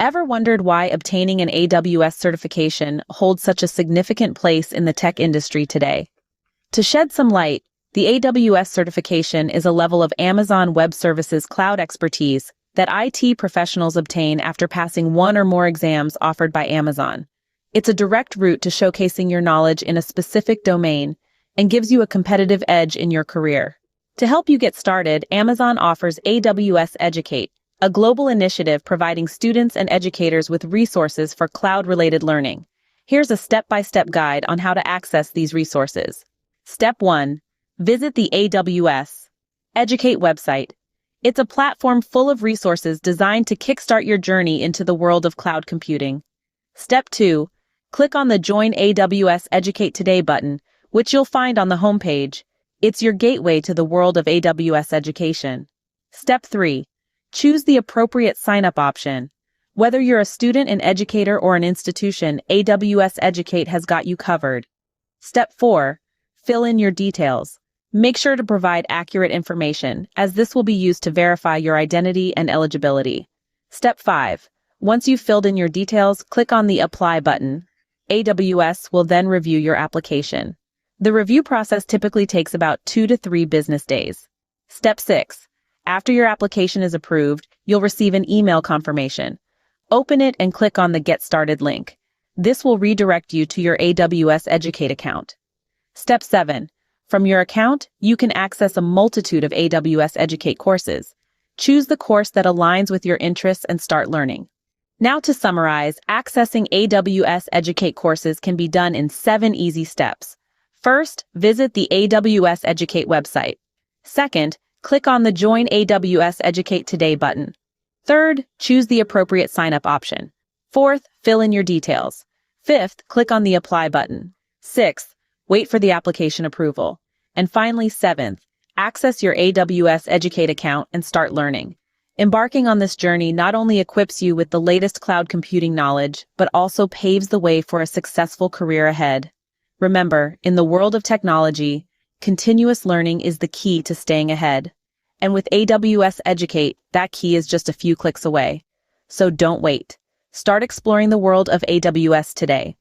Ever wondered why obtaining an AWS certification holds such a significant place in the tech industry today? To shed some light, the AWS certification is a level of Amazon Web Services cloud expertise that IT professionals obtain after passing one or more exams offered by Amazon. It's a direct route to showcasing your knowledge in a specific domain and gives you a competitive edge in your career. To help you get started, Amazon offers AWS Educate, a global initiative providing students and educators with resources for cloud-related learning. Here's a step-by-step guide on how to access these resources. Step 1. Visit the AWS Educate website. It's a platform full of resources designed to kickstart your journey into the world of cloud computing. Step 2. Click on the Join AWS Educate Today button, which you'll find on the homepage. It's your gateway to the world of AWS education. Step 3. Choose the appropriate sign-up option. Whether you're a student, an educator, or an institution, AWS Educate has got you covered. Step 4. Fill in your details. Make sure to provide accurate information, as this will be used to verify your identity and eligibility. Step 5. Once you've filled in your details, click on the Apply button. AWS will then review your application. The review process typically takes about 2 to 3 business days. Step 6. After your application is approved, you'll receive an email confirmation. Open it and click on the Get Started link. This will redirect you to your AWS Educate account. Step 7. From your account, you can access a multitude of AWS Educate courses. Choose the course that aligns with your interests and start learning. Now to summarize, accessing AWS Educate courses can be done in 7 easy steps. First, visit the AWS Educate website. Second, click on the Join AWS Educate Today button. Third, choose the appropriate sign-up option. Fourth, fill in your details. Fifth, click on the Apply button. Sixth, wait for the application approval. And finally, 7th, access your AWS Educate account and start learning. Embarking on this journey not only equips you with the latest cloud computing knowledge, but also paves the way for a successful career ahead. Remember, in the world of technology, continuous learning is the key to staying ahead. And with AWS Educate, that key is just a few clicks away. So don't wait. Start exploring the world of AWS today.